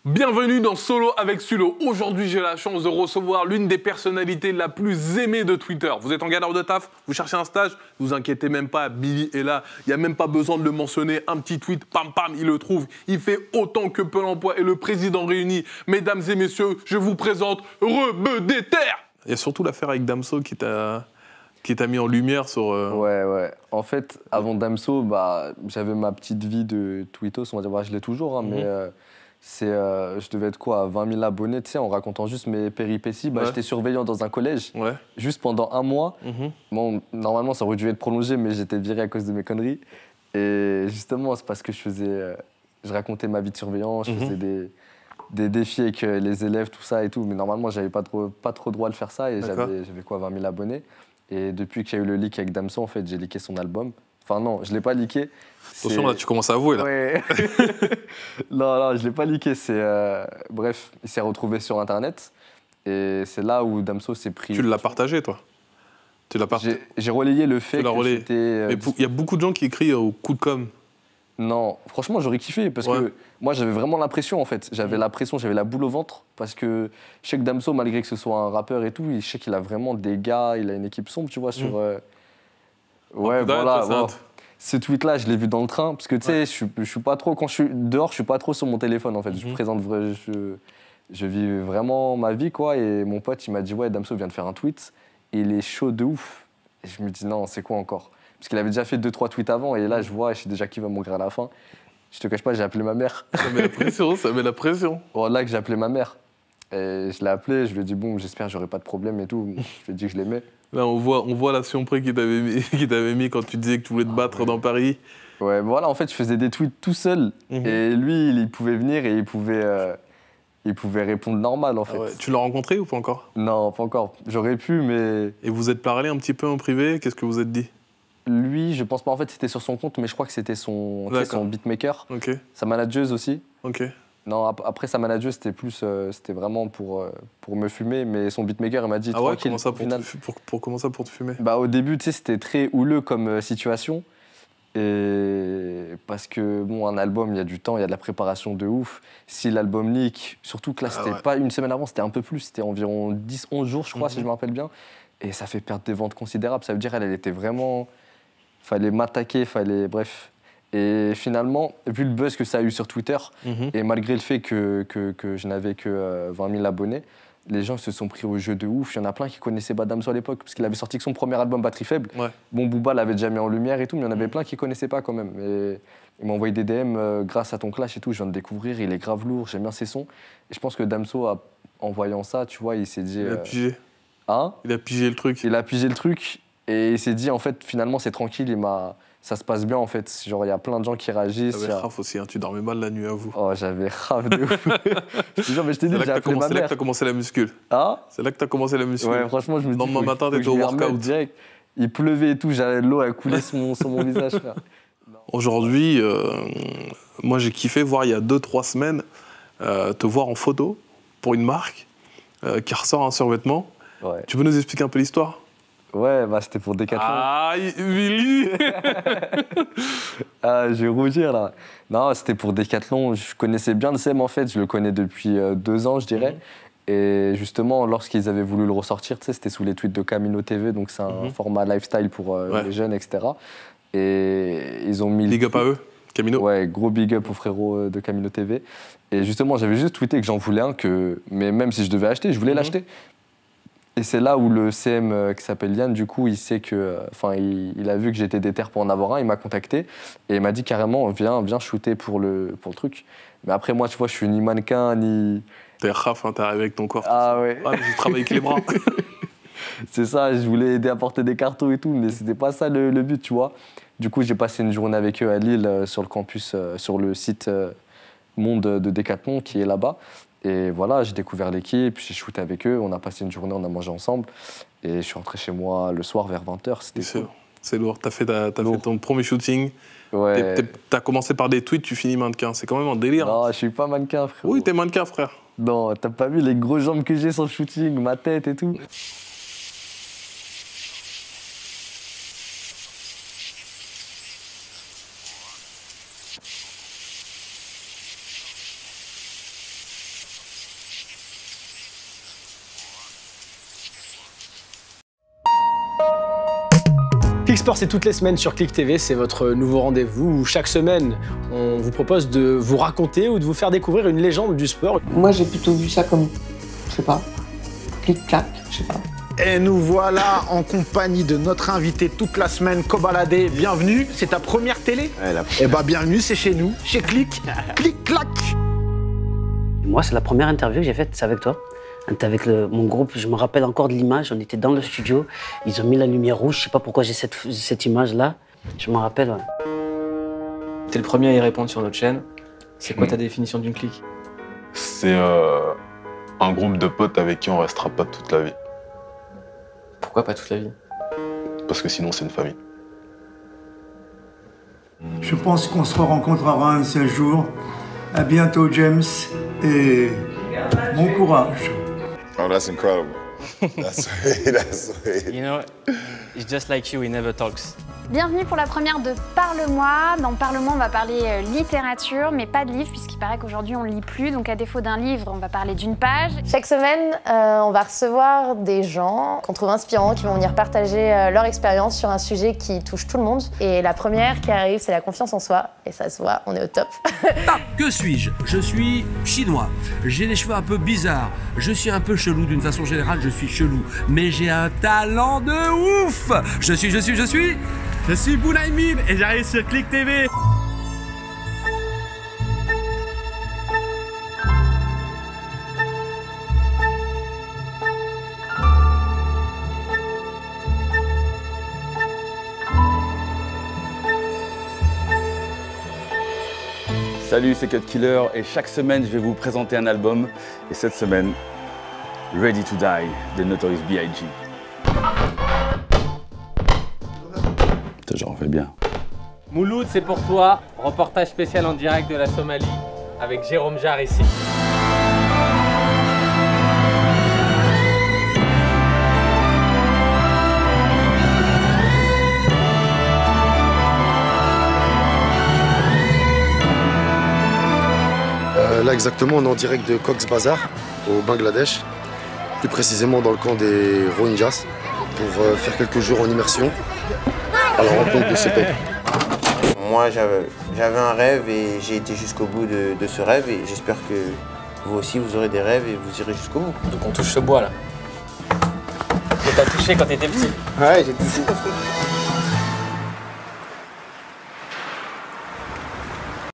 Bienvenue dans Solo avec Sulo. Aujourd'hui, j'ai la chance de recevoir l'une des personnalités la plus aimée de Twitter. Vous êtes en galère de taf, vous cherchez un stage, ne vous inquiétez même pas, Billy est là. Il n'y a même pas besoin de le mentionner. Un petit tweet, pam pam, il le trouve. Il fait autant que Pôle emploi et le président réunis. Mesdames et messieurs, je vous présente Rebeudeter. Il y a surtout l'affaire avec Damso qui t'a mis en lumière sur... Ouais. En fait, avant Damso, j'avais ma petite vie de tweetos, on va dire, je l'ai toujours, mais je devais être quoi, à 20 000 abonnés, tu sais, en racontant juste mes péripéties. J'étais surveillant dans un collège, juste pendant un mois. Bon, normalement, ça aurait dû être prolongé, mais j'étais viré à cause de mes conneries. Et justement, c'est parce que je racontais ma vie de surveillant, je faisais des défis avec les élèves, tout ça et tout. Mais normalement, j'avais pas trop droit de faire ça et j'avais quoi, 20 000 abonnés. Et depuis qu'il y a eu le leak avec Damso, en fait, j'ai leaké son album. Enfin non, je l'ai pas leaké. Attention, là, tu commences à avouer, là. Ouais. non, je l'ai pas leaké. Bref, il s'est retrouvé sur Internet. Et c'est là où Damso s'est pris... Tu l'as partagé, toi? Tu l'as partagé? J'ai relayé le fait que c'était... Mais il y a beaucoup de gens qui écrivent au coup de com'. Non, franchement, j'aurais kiffé parce que moi, j'avais vraiment l'impression, en fait. J'avais la pression, j'avais la boule au ventre parce que je sais que Damso, malgré que ce soit un rappeur et tout, je sais qu'il a vraiment des gars, il a une équipe sombre, tu vois, sur... Ouais, voilà. Bon. Ce tweet-là, je l'ai vu dans le train parce que, tu sais, je suis pas trop... Quand je suis dehors, je suis pas trop sur mon téléphone, en fait. Je vis vraiment ma vie, quoi. Et mon pote, il m'a dit, ouais, Damso vient de faire un tweet et il est chaud de ouf. Et je me dis, non, c'est quoi encore? Parce qu'il avait déjà fait 2-3 tweets avant, et là, je vois, je sais déjà qui va mourir à la fin. Je te cache pas, j'ai appelé ma mère. Ça met la pression, ça met la pression. Bon, là que j'ai appelé ma mère. Et je l'ai appelée, je lui ai dit, bon, j'espère que j'aurai pas de problème et tout. Je lui ai dit que je l'aimais. Là, on voit la surprise qu'il t'avait mis quand tu disais que tu voulais te battre dans Paris. Ouais, voilà, en fait, je faisais des tweets tout seul. Et lui, il pouvait venir et il pouvait répondre normal, en fait. Ah ouais. Tu l'as rencontré ou pas encore? Non, pas encore. J'aurais pu, mais... Et vous êtes parlé un petit peu en privé? Qu'est-ce que vous êtes dit? Lui, je pense pas. En fait, c'était sur son compte, mais je crois que c'était son beatmaker. Ok. Sa manageuse aussi. Ok. Non, après, sa manageuse, c'était vraiment pour me fumer, mais son beatmaker, il m'a dit, tranquille, comment ça, comment ça pour te fumer? Au début, tu sais, c'était très houleux comme situation. Et parce que, bon, un album, il y a du temps, il y a de la préparation de ouf. Si l'album leak, surtout que là, c'était pas une semaine avant, c'était un peu plus, c'était environ 10-11 jours, je crois, si je me rappelle bien. Et ça fait perdre des ventes considérables. Ça veut dire elle était vraiment... Fallait m'attaquer, bref. Et finalement, vu le buzz que ça a eu sur Twitter, et malgré le fait que je n'avais que 20 000 abonnés, les gens se sont pris au jeu de ouf. Il y en a plein qui connaissaient pas Damso à l'époque, parce qu'il avait sorti que son premier album, Batterie Faible. Bon, Booba l'avait déjà mis en lumière et tout, mais il y en avait plein qui connaissaient pas quand même. Et il m'a envoyé des DM grâce à ton clash et tout, je viens de découvrir, il est grave lourd, j'aime bien ses sons. Et je pense que Damso, en voyant ça, tu vois, il s'est dit... Il a pigé. Hein? Il a pigé le truc. Il a pigé le truc. Et il s'est dit, en fait, finalement, c'est tranquille, ça se passe bien, en fait. Genre, il y a plein de gens qui réagissent. T'avais raf aussi, hein. Tu dormais mal la nuit à vous. Oh, j'avais raf de ouf. Je te jure, mais je t'ai dit, j'ai appelé ma mère. C'est là que t'as commencé la muscule. Ah? C'est là que t'as commencé la muscule. Ouais, franchement, je me dis, demain matin, t'étais au workout. Direct. Il pleuvait et tout, j'avais l'eau à couler sur mon visage, frère. Aujourd'hui, moi, j'ai kiffé voir il y a 2-3 semaines te voir en photo pour une marque qui ressort un survêtement. Ouais. Tu peux nous expliquer un peu l'histoire? Ouais, c'était pour Decathlon. Ah, Billy. Ah, je vais rougir, là. Non, c'était pour Decathlon. Je connaissais bien le CM, en fait. Je le connais depuis 2 ans, je dirais. Et justement, lorsqu'ils avaient voulu le ressortir, tu sais, c'était sous les tweets de Camino TV, donc c'est un format lifestyle pour les jeunes, etc. Et ils ont mis... Big up à eux, Camino. Ouais, gros big up aux frérots de Camino TV. Et justement, j'avais juste tweeté que j'en voulais un, mais même si je devais acheter, je voulais l'acheter. Et c'est là où le CM qui s'appelle Yann, du coup, il sait que, il a vu que j'étais déter pour en avoir un, il m'a contacté et il m'a dit carrément, viens shooter pour le truc. Mais après, moi, tu vois, je suis ni mannequin, ni... T'es raf, hein, t'es arrivé avec ton corps. Ah ouais. Ah, je travaille avec les bras. C'est ça, je voulais aider à porter des cartons et tout, mais c'était pas ça le but, tu vois. Du coup, j'ai passé une journée avec eux à Lille, sur le campus, sur le site Monde de Decathlon qui est là-bas. Et voilà, j'ai découvert l'équipe, j'ai shooté avec eux, on a passé une journée, on a mangé ensemble. Et je suis rentré chez moi le soir vers 20h, c'était cool. C'est lourd, t'as fait ton premier shooting. Ouais. T'as commencé par des tweets, tu finis mannequin, c'est quand même un délire. Non, je suis pas mannequin, frère. Oui, t'es mannequin, frère. Non, t'as pas vu les grosses jambes que j'ai sur le shooting, ma tête et tout. Click Sport, c'est toutes les semaines sur Click TV, c'est votre nouveau rendez-vous où chaque semaine, on vous propose de vous raconter ou de vous faire découvrir une légende du sport. Moi, j'ai plutôt vu ça comme, je sais pas, clic-clac, je sais pas. Et nous voilà en compagnie de notre invité toute la semaine, Kobalade. Bienvenue, c'est ta première télé? Eh bah bienvenue, c'est chez nous, chez Click. Clic-clac. Moi, c'est la première interview que j'ai faite, c'est avec toi. On était avec mon groupe, je me rappelle encore de l'image, on était dans le studio, ils ont mis la lumière rouge, je sais pas pourquoi j'ai cette image-là, je m'en rappelle. Ouais. T'es le premier à y répondre sur notre chaîne. C'est quoi ta définition d'une clique? C'est un groupe de potes avec qui on restera pas toute la vie. Pourquoi pas toute la vie? Parce que sinon c'est une famille. Je pense qu'on se rencontrera un de ces jours. À bientôt, James, et bon courage. Oh, that's incredible. That's sweet. You know, it's just like you, he never talks. Bienvenue pour la première de Parle-moi. Dans Parle-moi, on va parler littérature, mais pas de livre, puisqu'il paraît qu'aujourd'hui on ne lit plus. Donc à défaut d'un livre, on va parler d'une page. Chaque semaine, on va recevoir des gens qu'on trouve inspirants, qui vont venir partager leur expérience sur un sujet qui touche tout le monde. Et la première qui arrive, c'est la confiance en soi. Et ça se voit, on est au top. Que suis-je? Je suis chinois. J'ai des cheveux un peu bizarres. Je suis un peu chelou, d'une façon générale, je suis chelou. Mais j'ai un talent de ouf. Je suis Bounaïmin et j'arrive sur Click TV. Salut, c'est Cut Killer et chaque semaine je vais vous présenter un album. Et cette semaine, Ready to Die de Notorious B.I.G. J'en fais bien. Mouloud, c'est pour toi. Reportage spécial en direct de la Somalie avec Jérôme Jarre ici. Là exactement, on est en direct de Cox's Bazar au Bangladesh, plus précisément dans le camp des Rohingyas, pour faire quelques jours en immersion à la rencontre de ces peuples. Moi, j'avais un rêve et j'ai été jusqu'au bout de ce rêve et j'espère que vous aussi, vous aurez des rêves et vous irez jusqu'au bout. Donc on touche ce bois là. Que t'as touché quand t'étais petit. Ouais, j'ai touché.